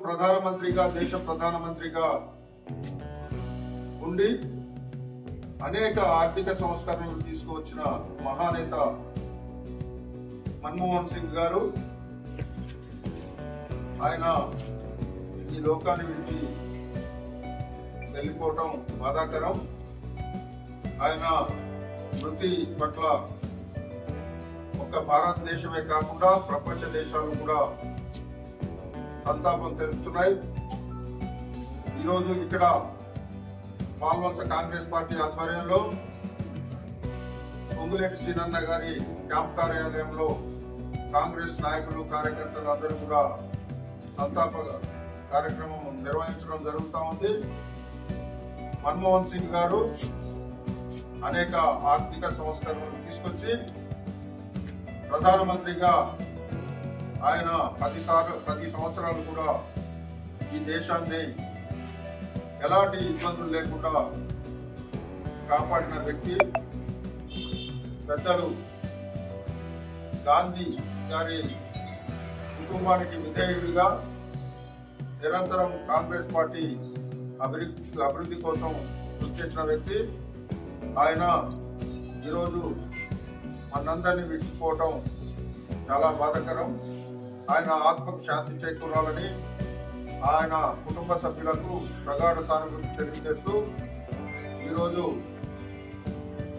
ప్రధానమంత్రిగా దేశ ప్రధానమంత్రిగా ఉండి అనేక ఆర్థిక సంస్కరణలు తీసుకువచ్చిన మహానేత మన్మోహన్ సింగ్ గారు ఆయన ఈ లోకాన్ని విడిచి వెళ్ళిపోవటం బాధాకరం. ఆయన మృతి పట్ల ఒక్క భారతదేశమే కాకుండా ప్రపంచ దేశాలు కూడా సంతాపం తెలుపుతున్నాయి. ఈరోజు ఇక్కడ పాల్వంచ కాంగ్రెస్ పార్టీ ఆధ్వర్యంలో పొంగులేటి సీనన్న గారి క్యాంప్ కార్యాలయంలో కాంగ్రెస్ నాయకులు కార్యకర్తలు అందరూ కూడా సంతాప కార్యక్రమం నిర్వహించడం జరుగుతూ ఉంది. మన్మోహన్ సింగ్ గారు అనేక ఆర్థిక సంస్కరణలు తీసుకొచ్చి ప్రధానమంత్రిగా ఆయన 10 సంవత్సరాలు కూడా ఈ దేశాన్ని ఎలాంటి ఇబ్బందులు లేకుండా కాపాడిన వ్యక్తి. పెద్దలు గాంధీ గారి కుటుంబానికి విధేయుడిగా నిరంతరం కాంగ్రెస్ పార్టీ అభివృద్ధి కోసం కృషి చేసిన వ్యక్తి. ఆయన ఈరోజు మనందరినీ విడిచిపోవటం చాలా బాధాకరం. ఆయన ఆత్మకు శాంతి చేకూరాలని ఆయన కుటుంబ సభ్యులకు ప్రగాఢ సానుభూతి తెలియజేస్తూ ఈరోజు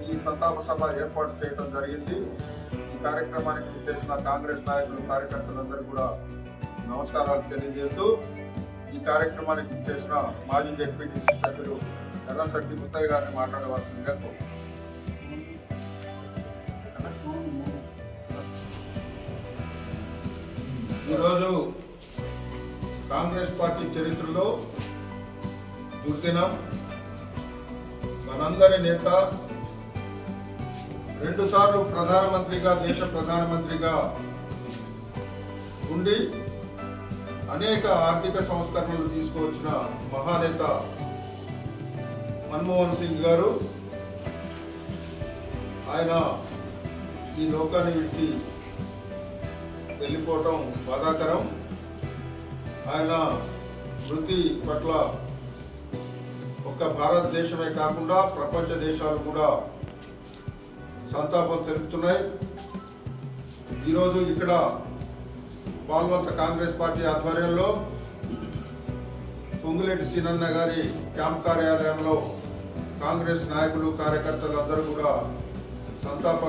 ఈ సంతాప సభ ఏర్పాటు చేయడం జరిగింది. ఈ కార్యక్రమానికి చేసిన కాంగ్రెస్ నాయకులు కార్యకర్తలందరూ కూడా నమస్కారాలు తెలియజేస్తూ ఈ కార్యక్రమానికి చేసిన మాజీ జెడ్పీటీసీ సభ్యులు ఎర్రంశెట్టి ముత్తయ్య గారిని మాట్లాడవలసిందిగా ఈరోజు కాంగ్రెస్ పార్టీ చరిత్రలో దుర్దినం. మనందరి నేత 2 సార్లు ప్రధానమంత్రిగా దేశ ప్రధానమంత్రిగా ఉండి అనేక ఆర్థిక సంస్కరణలు తీసుకువచ్చిన మహానేత మన్మోహన్ సింగ్ గారు ఆయన ఈ లోకాన్ని విడిచి వెళ్ళిపోవటం బాధాకరం. ఆయన మృతి పట్ల ఒక్క భారతదేశమే కాకుండా ప్రపంచ దేశాలు కూడా సంతాపం తెలుపుతున్నాయి. ఈరోజు ఇక్కడ పాల్వంచ కాంగ్రెస్ పార్టీ ఆధ్వర్యంలో పొంగులేటి సీనన్న గారి క్యాంప్ కార్యాలయంలో కాంగ్రెస్ నాయకులు కార్యకర్తలు అందరూ కూడా సంతాప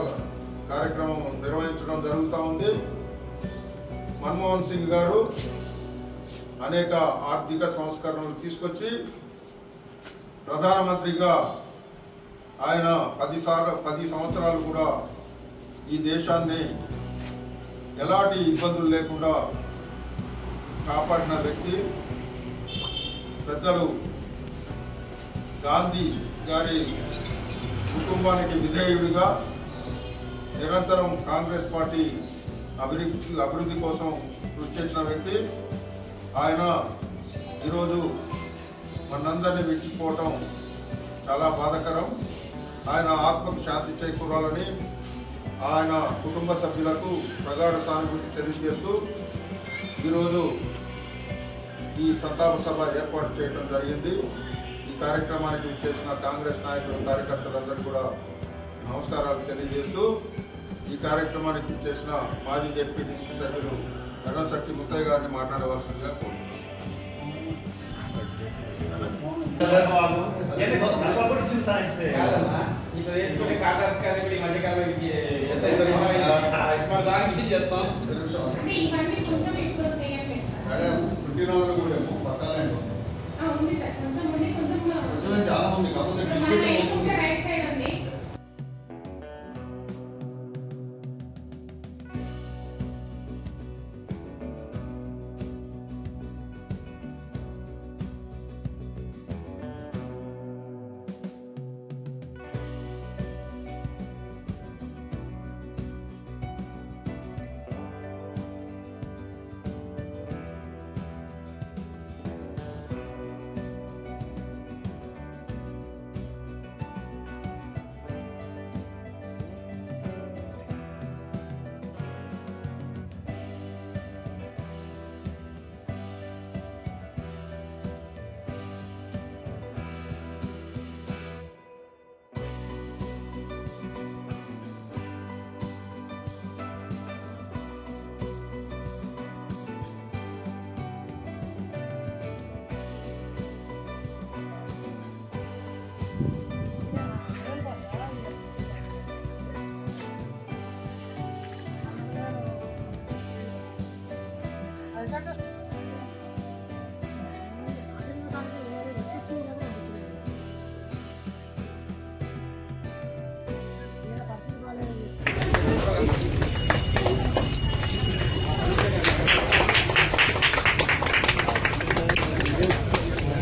కార్యక్రమం నిర్వహించడం జరుగుతూ ఉంది. మన్మోహన్ సింగ్ గారు అనేక ఆర్థిక సంస్కరణలు తీసుకొచ్చి ప్రధానమంత్రిగా ఆయన 10 సంవత్సరాలు కూడా ఈ దేశాన్ని ఎలాంటి ఇబ్బందులు లేకుండా కాపాడిన వ్యక్తి. పెద్దలు గాంధీ గారి కుటుంబానికి విధేయుడిగా నిరంతరం కాంగ్రెస్ పార్టీ అభివృద్ధి కోసం కృషి చేసిన వ్యక్తి. ఆయన ఈరోజు మనందరినీ విడిచిపోవటం చాలా బాధాకరం. ఆయన ఆత్మకు శాంతి చేకూరాలని ఆయన కుటుంబ సభ్యులకు ప్రగాఢ సానుభూతి తెలియజేస్తూ ఈరోజు ఈ సంతాప సభ ఏర్పాటు చేయడం జరిగింది. ఈ కార్యక్రమానికి చేసిన కాంగ్రెస్ నాయకులు కార్యకర్తలందరూ కూడా నమస్కారాలు తెలియజేస్తూ ఈ కార్యక్రమానికి చేసిన మాజీ జెడ్పీటీసీ సభ్యులు ఎర్రంశెట్టి ముత్తయ్య గారిని మాట్లాడవలసిందిగా చాలా మంది కాకపోతే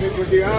కొద్దిగా